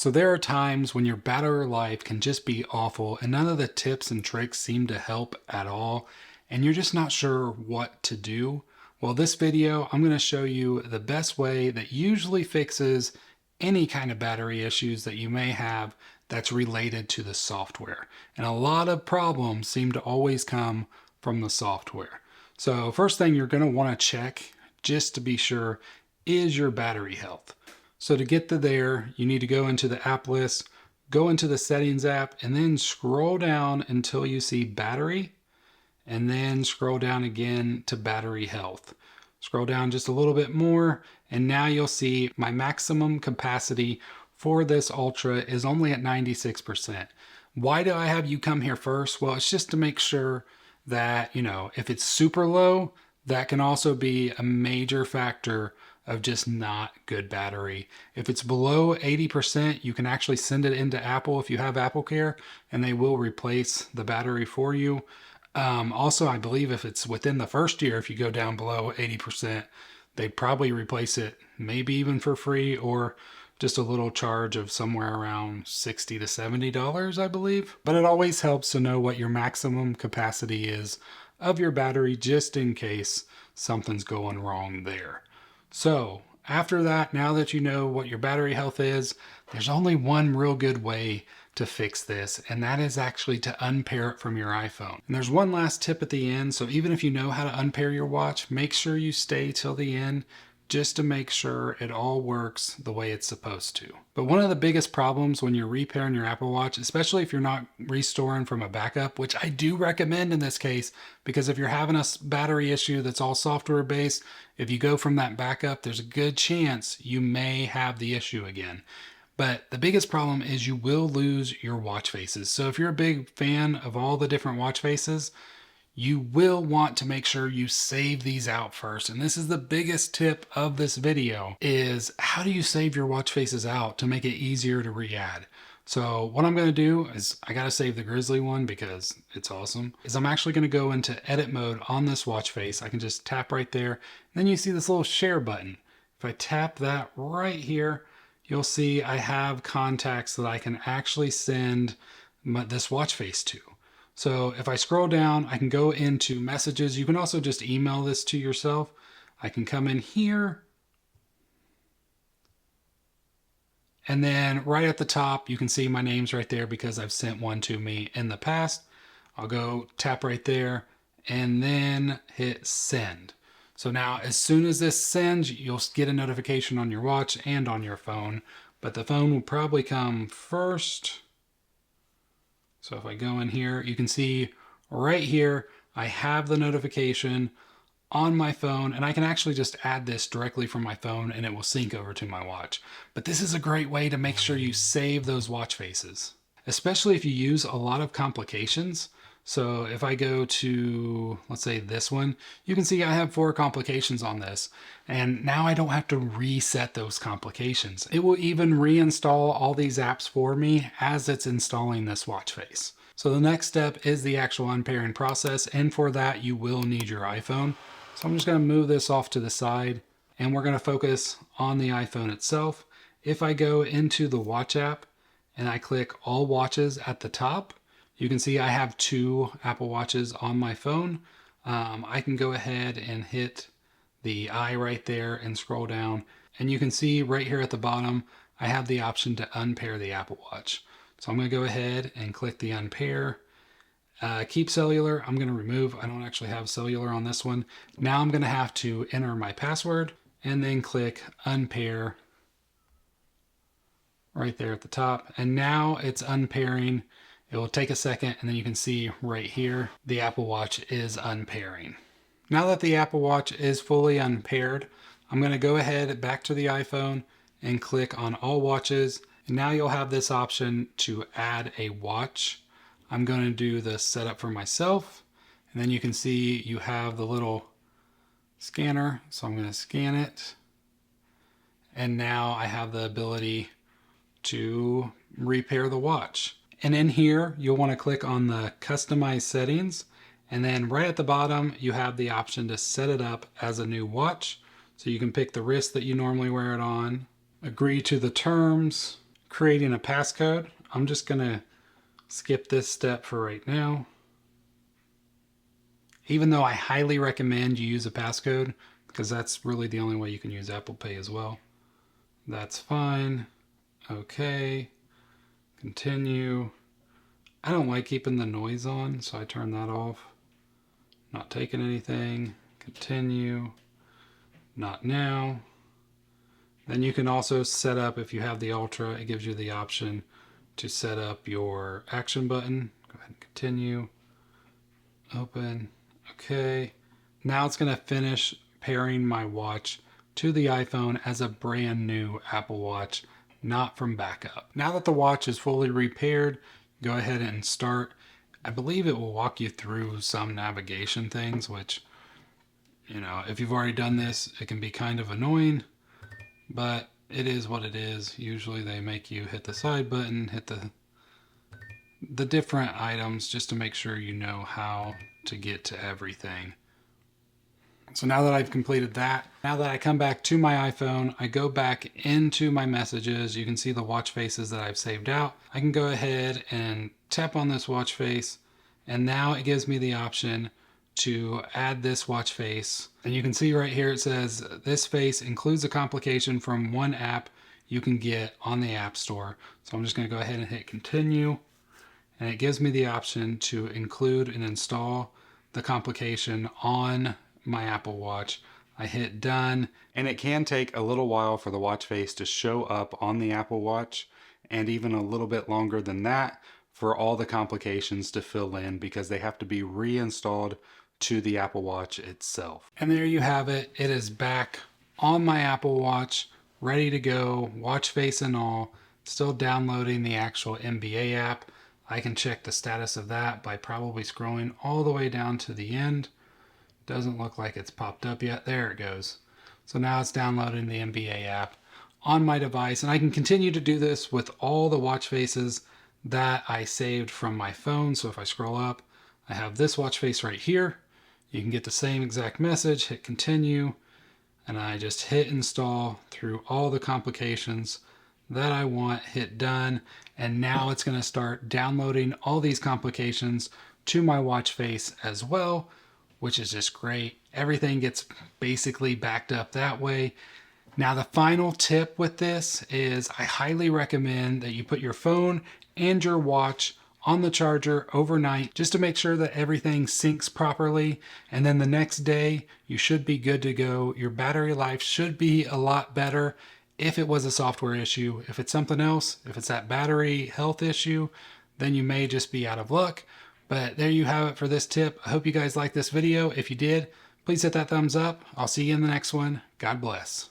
So there are times when your battery life can just be awful and none of the tips and tricks seem to help at all, and you're just not sure what to do. Well, this video, I'm going to show you the best way that usually fixes any kind of battery issues that you may have that's related to the software. And a lot of problems seem to always come from the software. So first thing you're going to want to check just to be sure is your battery health. So to get to there, you need to go into the app list, go into the settings app, and then scroll down until you see battery, and then scroll down again to battery health. Scroll down just a little bit more, and now you'll see my maximum capacity for this Ultra is only at 96%. Why do I have you come here first? Well, it's just to make sure that, if it's super low, that can also be a major factor of just not good battery. If it's below 80%, you can actually send it into Apple if you have Apple Care, and they will replace the battery for you. Also, I believe if it's within the first year, if you go down below 80%, they'd probably replace it, maybe even for free, or just a little charge of somewhere around $60 to $70, I believe. But it always helps to know what your maximum capacity is of your battery, just in case something's going wrong there. So after that, now that you know what your battery health is, there's only one real good way to fix this, and that is actually to unpair it from your iPhone. And there's one last tip at the end, so even if you know how to unpair your watch, make sure you stay till the end just to make sure it all works the way it's supposed to. But one of the biggest problems when you're repairing your Apple Watch, especially if you're not restoring from a backup, which I do recommend in this case, because if you're having a battery issue that's all software based, if you go from that backup, there's a good chance you may have the issue again. But the biggest problem is you will lose your watch faces. So if you're a big fan of all the different watch faces, you will want to make sure you save these out first. And this is the biggest tip of this video, is how do you save your watch faces out to make it easier to re-add? So what I'm going to do is, I got to save the Grizzly one because it's awesome, is I'm actually going to go into edit mode on this watch face. I can just tap right there. And then you see this little share button. If I tap that right here, you'll see I have contacts that I can actually send this watch face to. So if I scroll down, I can go into messages. You can also just email this to yourself. I can come in here, and then right at the top, you can see my name's right there because I've sent one to me in the past. I'll go tap right there and then hit send. So now as soon as this sends, you'll get a notification on your watch and on your phone, but the phone will probably come first. So if I go in here, you can see right here, I have the notification on my phone, and I can actually just add this directly from my phone and it will sync over to my watch. But this is a great way to make sure you save those watch faces, especially if you use a lot of complications. So if I go to, let's say this one, you can see I have 4 complications on this. And now I don't have to reset those complications. It will even reinstall all these apps for me as it's installing this watch face. So the next step is the actual unpairing process. And for that, you will need your iPhone. So I'm just going to move this off to the side, and we're going to focus on the iPhone itself. If I go into the watch app and I click all watches at the top, you can see I have 2 Apple Watches on my phone. I can go ahead and hit the eye right there and scroll down. And you can see right here at the bottom, I have the option to unpair the Apple Watch. So I'm going to go ahead and click the unpair. Keep cellular, I'm going to remove. I don't actually have cellular on this one. Now I'm going to have to enter my password and then click unpair right there at the top. And now it's unpairing. It will take a second, and then you can see right here, the Apple Watch is unpairing. Now that the Apple Watch is fully unpaired, I'm going to go ahead back to the iPhone and click on all watches. And now you'll have this option to add a watch. I'm going to do the setup for myself. And then you can see you have the little scanner. So I'm going to scan it. And now I have the ability to repair the watch. And in here, you'll want to click on the customize settings. And then right at the bottom, you have the option to set it up as a new watch. So you can pick the wrist that you normally wear it on, agree to the terms, creating a passcode. I'm just going to skip this step for right now. Even though I highly recommend you use a passcode, because that's really the only way you can use Apple Pay as well. That's fine. Okay. Continue. I don't like keeping the noise on, so I turn that off. Not taking anything. Continue. Not now. Then you can also set up, if you have the Ultra, it gives you the option to set up your action button. Go ahead and continue. Open. Okay. Now it's going to finish pairing my watch to the iPhone as a brand new Apple Watch, not from backup. Now that the watch is fully repaired, go ahead and start. I believe it will walk you through some navigation things, which, you know, if you've already done this, it can be kind of annoying, but it is what it is. Usually they make you hit the side button, hit the different items just to make sure you know how to get to everything. So now that I've completed that, now that I come back to my iPhone, I go back into my messages. You can see the watch faces that I've saved out. I can go ahead and tap on this watch face, and now it gives me the option to add this watch face. And you can see right here it says this face includes a complication from one app you can get on the App Store. So I'm just going to go ahead and hit continue, and it gives me the option to include and install the complication on my Apple Watch. I hit done, and it can take a little while for the watch face to show up on the Apple Watch, and even a little bit longer than that for all the complications to fill in, because they have to be reinstalled to the Apple Watch itself. And there you have it. It is back on my Apple Watch, ready to go, watch face and all. Still downloading the actual NBA app. I can check the status of that by probably scrolling all the way down to the end. Doesn't look like it's popped up yet. There it goes. So now it's downloading the NBA app on my device, and I can continue to do this with all the watch faces that I saved from my phone. So if I scroll up, I have this watch face right here. You can get the same exact message, hit continue, and I just hit install through all the complications that I want, hit done, and now it's going to start downloading all these complications to my watch face as well, which is just great. Everything gets basically backed up that way. Now the final tip with this is I highly recommend that you put your phone and your watch on the charger overnight just to make sure that everything syncs properly, and then the next day you should be good to go. Your battery life should be a lot better if it was a software issue. If it's something else, if it's that battery health issue, then you may just be out of luck. But there you have it for this tip. I hope you guys liked this video. If you did, please hit that thumbs up. I'll see you in the next one. God bless.